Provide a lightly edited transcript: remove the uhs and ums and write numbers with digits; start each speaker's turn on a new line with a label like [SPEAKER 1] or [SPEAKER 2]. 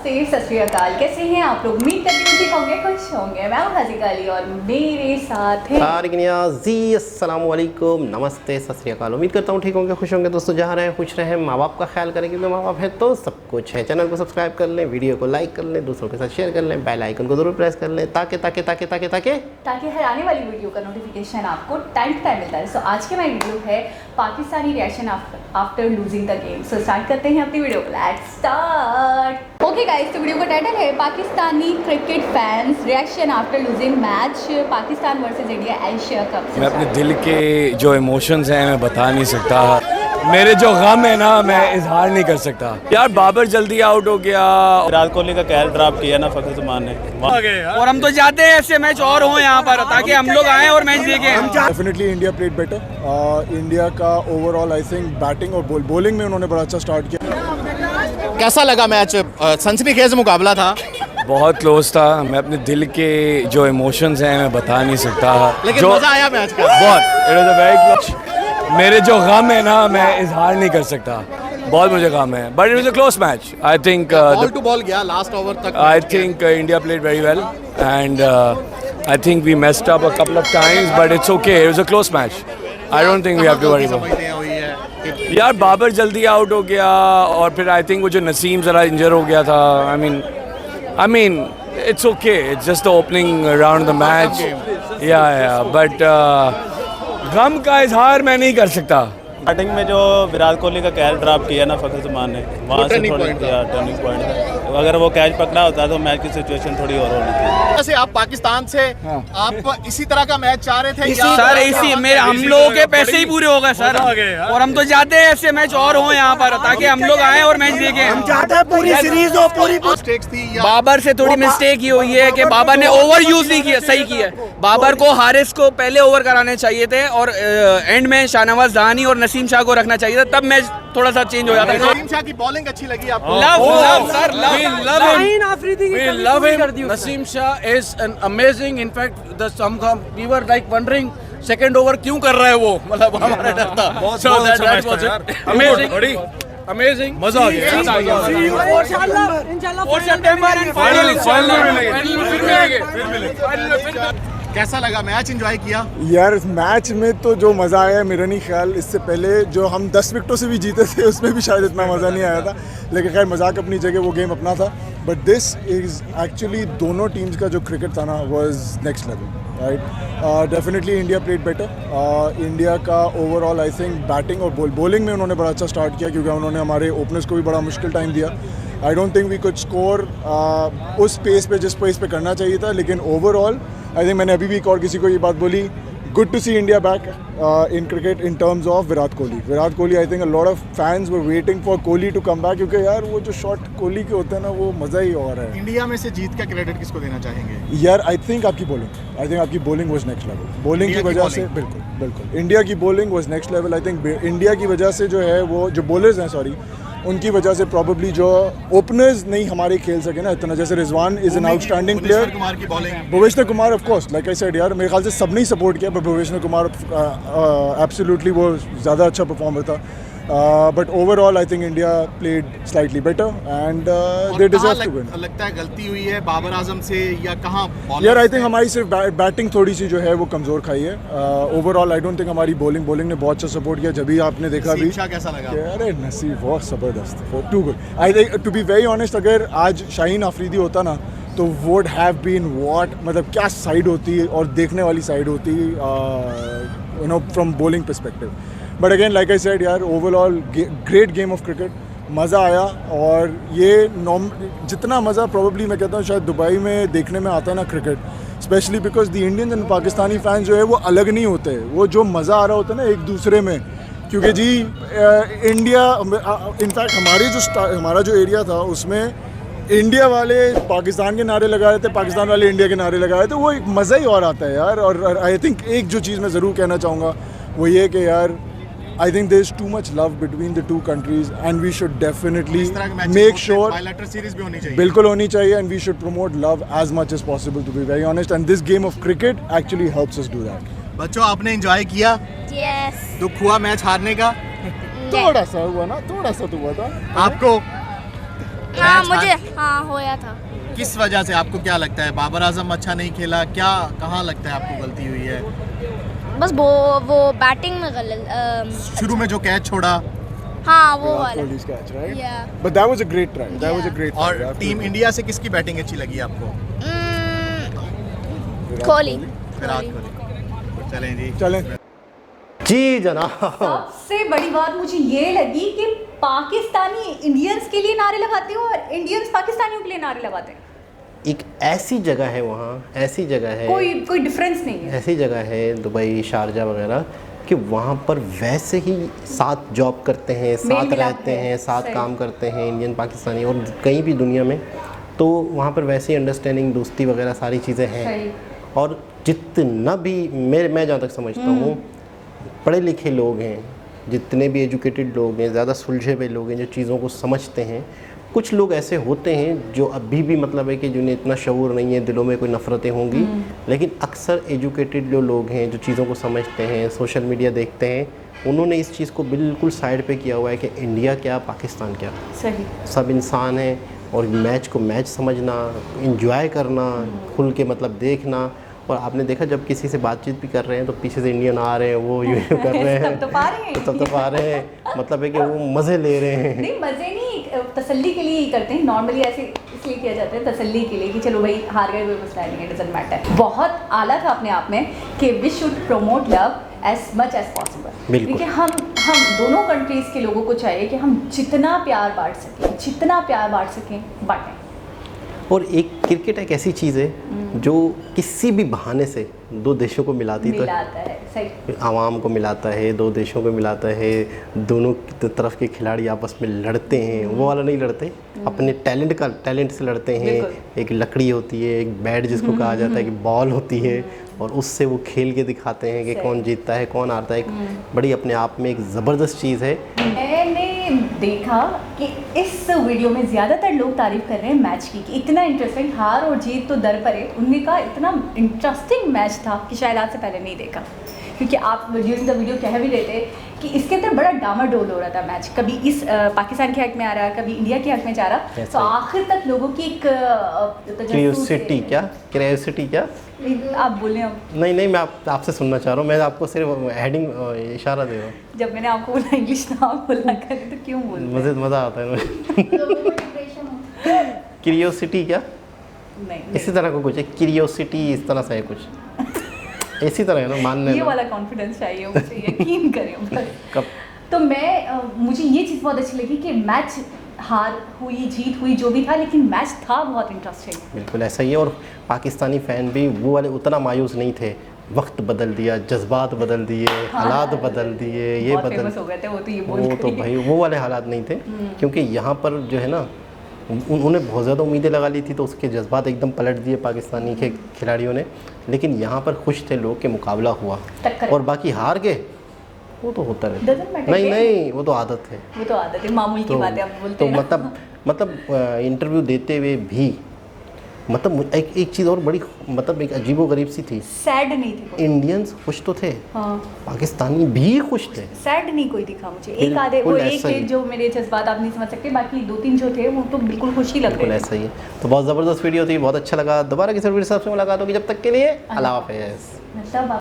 [SPEAKER 1] नमस्ते, सत श्री अकाल। कैसे हैं आप लोग? उम्मीद करती हूँ ठीक होंगे, खुश होंगे। मैं हूँ हाजिका अली और मेरे साथ हैं
[SPEAKER 2] अस्सलाम वालेकुम, नमस्ते, सत श्री अकाल। उम्मीद करता हूँ ठीक होंगे, खुश होंगे। दोस्तों जहाँ रहें खुश रहें, माँ बाप का ख्याल करें क्योंकि माँ बाप है तो सब कुछ है। चैनल को सब्सक्राइब कर लें, वीडियो को लाइक कर लें, दूसरों के साथ शेयर कर लें, बेल आइकन को जरूर प्रेस कर लें ताकि
[SPEAKER 1] हर आने वाली वीडियो का नोटिफिकेशन आपको टाइम टू टाइम मिलता है। सो आज के मेरी वीडियो है Pakistani reaction after losing the game. So start करते हैं अपनी वीडियो को। Let's start. ओके गाइस, तो वीडियो का टाइटल है Pakistani cricket fans reaction after losing match Pakistan versus India Asia cup.
[SPEAKER 3] मैं अपने दिल के जो इमोशंस हैं मैं बता नहीं सकता। मेरे जो गम है ना मैं इजहार नहीं कर सकता। यार बाबर जल्दी आउट हो गया।
[SPEAKER 4] विराट कोहली का कैच ड्रॉप किया ना फखर जमान ने,
[SPEAKER 3] और हम तो चाहते हैं ऐसे मैच और हो यहाँ पर ताकि हम लोग आए और मैच देखें।
[SPEAKER 5] Definitely India played better. India का ओवरऑल आई थिंक बैटिंग और बॉलिंग में उन्होंने बड़ा अच्छा स्टार्ट किया।
[SPEAKER 2] कैसा लगा मैच? सनसनीखेज मुकाबला था,
[SPEAKER 3] बहुत क्लोज था। मैं अपने दिल के जो इमोशंस हैं मैं बता नहीं सकता।
[SPEAKER 2] लेकिन
[SPEAKER 3] जो
[SPEAKER 2] मजा आया मैच का
[SPEAKER 3] बहुत। It was a very close. मेरे जो गम है ना मैं इजहार नहीं कर सकता। बहुत मुझे गम है, but it was a close match. I think
[SPEAKER 2] ball to ball गया लास्ट ओवर तक।
[SPEAKER 3] I think India played very well, and I think we messed up a couple of times, but it's okay. It was a close match. I don't think we have to worry about it. यार बाबर जल्दी out हो गया और फिर I think वो जो नसीम ज़रा इंजर हो गया था। I mean it's okay. It's just the opening round of the match. Yeah, but गम का इजहार मैं नहीं कर सकता।
[SPEAKER 4] स्टार्टिंग में जो विराट कोहली का कैच ड्रॉप किया ना फखर जमान ने, वहाँ से थोड़ी टर्निंग पॉइंट। अगर वो कैच पकड़ा होता तो मैच की सिचुएशन थोड़ी और होनी थी।
[SPEAKER 2] वैसे आप पाकिस्तान से आप इसी तरह का मैच चाह रहे थे?
[SPEAKER 3] सर इसी मेरे हम लोगों के पैसे ही पूरे हो गए सर, और हम तो चाहते हैं ऐसे मैच और हो यहाँ पर ताकि हम लोग आए और मैच देखें। हम चाहते हैं पूरी सीरीज हो। पूरी
[SPEAKER 2] मिस्टेक्स थी या
[SPEAKER 3] बाबर से थोड़ी मिस्टेक ये हुई है कि बाबर ने ओवर यूज नहीं किया। सही किया, बाबर को हारिस को पहले ओवर कराने चाहिए थे और एंड में शाहनवाज जहानी और नसीम शाह को रखना चाहिए था, तब मैच थोड़ा सा चेंज हो जाता है।
[SPEAKER 2] नसीम शाह की बॉलिंग अच्छी लगी आपको?
[SPEAKER 3] Love sir, love
[SPEAKER 6] We love him. Naseem Shah is an amazing. In fact, we were like wondering second over क्यों कर रहा है वो, मतलब हमारा डर था। So that was it. Amazing. मजा आ गया।
[SPEAKER 3] और सितंबर एंड फाइनल
[SPEAKER 2] कैसा लगा मैच? एंजॉय किया?
[SPEAKER 5] यार मैच में तो जो मज़ा आया मेरा नहीं ख्याल, इससे पहले जो हम 10 विकेटों से भी जीते थे उसमें भी शायद इतना मज़ा नहीं आया था। लेकिन खैर मजाक अपनी जगह, वो गेम अपना था। बट दिस इज़ एक्चुअली दोनों टीम्स का जो क्रिकेट था ना was next level, right. Definitely India played better. India का ओवरऑल आई थिंक बैटिंग और बॉलिंग में उन्होंने बड़ा अच्छा स्टार्ट किया क्योंकि उन्होंने हमारे ओपनर्स को भी बड़ा मुश्किल टाइम दिया। I don't think we could score उस पेस पे जिस पेस पे करना चाहिए था। लेकिन ओवरऑल आई थिंक मैंने अभी भी एक और किसी को ये बात बोली, good to see India back in cricket in terms of Virat Kohli. I think a lot of fans were waiting for Kohli to come back क्योंकि यार वो जो शॉट कोहली के होते हैं ना वो मज़ा ही और है।
[SPEAKER 2] इंडिया में से जीत का क्रेडिट किसको देना चाहेंगे?
[SPEAKER 5] यार आई थिंक आपकी bowling was next level. Bowling की वजह से बिल्कुल इंडिया की bowling was next level. I think India की वजह से जो है वो जो बॉलर्स हैं उनकी वजह से प्रॉब्ली जो ओपनर्स नहीं हमारे खेल सके ना इतना, जैसे Rizwan is an outstanding player. Bhuvneshwar Kumar of course like I said यार मेरे ख्याल से सबने ही सपोर्ट किया, पर भुवनेश्वर कुमार एब्सोल्युटली वो ज़्यादा अच्छा परफॉर्मर था। But overall I think India played slightly better and they deserve to win.
[SPEAKER 2] लगता है गलती हुई है बाबर आजम से या कहाँ?
[SPEAKER 5] यार आई थिंक हमारी सिर्फ बैटिंग थोड़ी सी जो है वो कमज़ोर खाई है। ओवरऑल आई डोंट थिंक हमारी बॉलिंग ने बहुत अच्छा सपोर्ट किया। जब भी आपने देखा भी
[SPEAKER 2] कैसा लगा?
[SPEAKER 5] अरे नसीब बहुत ज़बरदस्त, too good. I think to be very honest, अगर आज शाहीन आफरीदी होता ना तो वुड हैव बीन व्हाट, मतलब क्या साइड होती और देखने वाली साइड होती you know from bowling perspective. But again like I said यार overall great game of cricket, मज़ा आया। और ये जितना मज़ा प्रॉब्ली मैं कहता हूँ शायद दुबई में देखने में आता है ना cricket, specially because the Indians and Pakistani fans जो है वो अलग नहीं होते। वो जो मज़ा आ रहा होता है ना एक दूसरे में, क्योंकि जी इंडिया इनफैक्ट हमारा जो एरिया था उसमें इंडिया वाले पाकिस्तान के नारे लगा रहे थे, पाकिस्तान वाले इंडिया के नारे लगा रहे थे। वो एक मज़ा ही और आता है यार। और आई थिंक एक जो चीज़ मैं ज़रूर कहना चाहूँगा वो ये कि यार I think there is too much love between the two countries and we should definitely make sure
[SPEAKER 2] bilateral series भी होनी चाहिए।
[SPEAKER 5] बिल्कुल होनी चाहिए and we should promote love as much as possible, to be very honest, and this game of cricket actually helps us do that.
[SPEAKER 2] बच्चों आपने enjoy किया?
[SPEAKER 7] Yes.
[SPEAKER 2] दुख हुआ मैच हारने का?
[SPEAKER 5] थोड़ा सा हुआ ना, थोड़ा सा तो हुआ था
[SPEAKER 2] आपको?
[SPEAKER 7] हाँ हाँ
[SPEAKER 8] मैच
[SPEAKER 7] मुझे हाँ होया था।
[SPEAKER 8] किस वजह से आपको क्या लगता है? बाबर आजम अच्छा नहीं खेला, क्या कहाँ लगता है आपको गलती हुई है?
[SPEAKER 7] बस वो बैटिंग में गलत
[SPEAKER 8] शुरू में जो कैच छोड़ा
[SPEAKER 7] हाँ वो
[SPEAKER 5] विराट
[SPEAKER 7] वाला।
[SPEAKER 5] कोहली's catch, right?
[SPEAKER 7] Yeah.
[SPEAKER 5] But that was a great try. That was a
[SPEAKER 7] Yeah.
[SPEAKER 5] great try.
[SPEAKER 8] और
[SPEAKER 5] I have to
[SPEAKER 8] team
[SPEAKER 5] admit.
[SPEAKER 8] India से किसकी बैटिंग अच्छी लगी आपको?
[SPEAKER 5] विराट
[SPEAKER 7] कोहली।
[SPEAKER 8] विराट कोहली। चलें जी।
[SPEAKER 5] चलें।
[SPEAKER 2] जी जनाब।
[SPEAKER 1] सबसे बड़ी बात मुझे ये लगी कि पाकिस्तानी इंडियंस के लिए नारे लगाते हो और इंडियंस पाकिस्तानियों के लिए नारे लगाते हैं।
[SPEAKER 2] एक ऐसी जगह है वहाँ, ऐसी जगह है,
[SPEAKER 1] कोई डिफरेंस नहीं है।
[SPEAKER 2] ऐसी जगह है दुबई, शारजा वगैरह, कि वहाँ पर वैसे ही साथ जॉब करते हैं, साथ
[SPEAKER 1] मेल-मिलाप
[SPEAKER 2] रहते
[SPEAKER 1] है,
[SPEAKER 2] हैं, साथ
[SPEAKER 1] सही।
[SPEAKER 2] काम करते हैं इंडियन पाकिस्तानी और कहीं भी दुनिया में, तो वहाँ पर वैसे ही अंडरस्टैंडिंग, दोस्ती वगैरह सारी चीज़ें हैं।
[SPEAKER 1] सही।
[SPEAKER 2] और जितना भी मैं जहाँ तक समझता हूँ, पढ़े लिखे लोग हैं, जितने भी एजुकेटेड लोग हैं, ज़्यादा सुलझे हुए लोग हैं जो चीज़ों को समझते हैं, कुछ लोग ऐसे होते हैं जो अभी भी मतलब है कि जिन्हें इतना शऊर नहीं है, दिलों में कोई नफ़रतें होंगी, लेकिन अक्सर एजुकेटेड जो लोग हैं जो चीज़ों को समझते हैं, सोशल मीडिया देखते हैं, उन्होंने इस चीज़ को बिल्कुल साइड पे किया हुआ है कि इंडिया क्या, पाकिस्तान क्या,
[SPEAKER 1] सही।
[SPEAKER 2] सब इंसान हैं और मैच को मैच समझना, इंजॉय करना, खुल के मतलब देखना। और आपने देखा जब किसी से बातचीत भी कर रहे हैं तो पीछे से इंडियन आ रहे हैं, वो यूँ कर रहे हैं,
[SPEAKER 1] तब तो पा रहे हैं।
[SPEAKER 2] तब तो पा रहे हैं, मतलब है कि वो मज़े ले रहे हैं।
[SPEAKER 1] नहीं मज़े नहीं, तसल्ली के लिए ही करते हैं। नॉर्मली ऐसे इसलिए किया जाता है तसल्ली के लिए कि चलो भाई हार गए कोई मसला नहीं है, डजंट मैटर। बहुत आला था अपने आप में कि we should promote love as much as possible.
[SPEAKER 2] बिल्कुल।
[SPEAKER 1] देखिए हम दोनों कंट्रीज़ के लोगों को चाहिए कि हम जितना प्यार बांट सकें, जितना प्यार बांट सकें बांटें।
[SPEAKER 2] और एक क्रिकेट एक ऐसी चीज़ है जो किसी भी बहाने से दो देशों को मिलाती तो
[SPEAKER 1] मिलाता है, सही।
[SPEAKER 2] आवाम को मिलाता है, दो देशों को मिलाता है, दोनों तरफ के खिलाड़ी आपस में लड़ते हैं, वो वाला नहीं लड़ते, अपने टैलेंट से लड़ते हैं। एक लकड़ी होती है, एक बैट जिसको कहा जाता है, कि बॉल होती है, और उससे वो खेल के दिखाते हैं कि कौन जीतता है, कौन हारता है। एक बड़ी अपने आप में एक ज़बरदस्त चीज़ है।
[SPEAKER 1] मैंने देखा कि इस वीडियो में ज़्यादातर लोग तारीफ़ कर रहे हैं मैच की, कि इतना इंटरेस्टिंग, हार और जीत तो दर पर है, उनने कहा इतना इंटरेस्टिंग मैच था कि शायद आज से पहले नहीं देखा। क्योंकि आप ड्यूरिंग द वीडियो कह भी रहे थे कि इसके अंदर बड़ा डामाडोल हो रहा था मैच, कभी इस पाकिस्तान के हक में आ रहा, कभी इंडिया के हक में जा रहा, तो आखिर तक लोगों की एक
[SPEAKER 2] क्यूरियोसिटी क्या
[SPEAKER 1] आप बोले अब।
[SPEAKER 2] नहीं मैं आपसे सुनना चाह रहा हूँ, मैं आपको सिर्फ हेडिंग इशारा दे रहा हूँ।
[SPEAKER 1] जब मैंने आपको बोला इंग्लिश ना बोला करें तो क्यों बोल
[SPEAKER 2] मज़ा आता है मुझे। क्यूरियोसिटी क्या,
[SPEAKER 1] नहीं
[SPEAKER 2] इसी तरह को कुछ है, क्यूरियोसिटी इस तरह से है कुछ इसी तरह है ना, मानने
[SPEAKER 1] ये
[SPEAKER 2] में।
[SPEAKER 1] वाला कॉन्फिडेंस चाहिए मुझे, यकीन करें बस।
[SPEAKER 2] कब
[SPEAKER 1] तो मैं मुझे ये चीज़ बहुत अच्छी लगी कि मैच हार हुई, जीत हुई, जो भी था, लेकिन मैच था बहुत इंटरेस्टिंग।
[SPEAKER 2] बिल्कुल ऐसा ही है। और पाकिस्तानी फ़ैन भी वो वाले उतना मायूस नहीं थे, वक्त बदल दिया, जज़्बात बदल दिए, हालात बदल दिए, ये
[SPEAKER 1] बहुत
[SPEAKER 2] बदल,
[SPEAKER 1] फेमस हो गए थे वो तो, ये बोल
[SPEAKER 2] वो तो भाई वो वाले हालात नहीं थे। क्योंकि यहाँ पर जो है ना, उन्होंने बहुत ज़्यादा उम्मीदें लगा ली थी, तो उसके जज्बात एकदम पलट दिए पाकिस्तानी के खिलाड़ियों ने। लेकिन यहाँ पर खुश थे लोग कि मुकाबला हुआ,
[SPEAKER 1] टक्कर।
[SPEAKER 2] और बाकी हार गए वो तो होता
[SPEAKER 1] Doesn't
[SPEAKER 2] रहता
[SPEAKER 1] matter,
[SPEAKER 2] नहीं वो तो आदत है।
[SPEAKER 1] वो तो आदत है, मामूल की बात है, आप बोलते
[SPEAKER 2] तो
[SPEAKER 1] हैं ना।
[SPEAKER 2] मतलब इंटरव्यू देते हुए भी मतलब एक चीज़ और बड़ी मतलब एक अजीबो-गरीब सी थी,
[SPEAKER 1] सैड नहीं थे कोई।
[SPEAKER 2] इंडियंस खुश तो थे,
[SPEAKER 1] हाँ,
[SPEAKER 2] पाकिस्तानी भी खुश थे।
[SPEAKER 1] सैड नहीं कोई दिखा मुझे। एक आधे वो
[SPEAKER 2] बिल्कुल
[SPEAKER 1] एक
[SPEAKER 2] ऐसा ही।
[SPEAKER 1] थे जो मेरे जज्बात आप नहीं समझ सकते, बाकी दो तीन जो थे वो तो बिल्कुल खुश ही लग
[SPEAKER 2] बिल्कुल
[SPEAKER 1] रहे थे।
[SPEAKER 2] ऐसा ही है। तो बहुत ज़बरदस्त वीडियो थी, बहुत अच्छा लगा। दोबारा किसी वीडियो से मुलाकात होगी, जब तक के लिए अल्लाह हाफ़िज़।
[SPEAKER 1] मतलब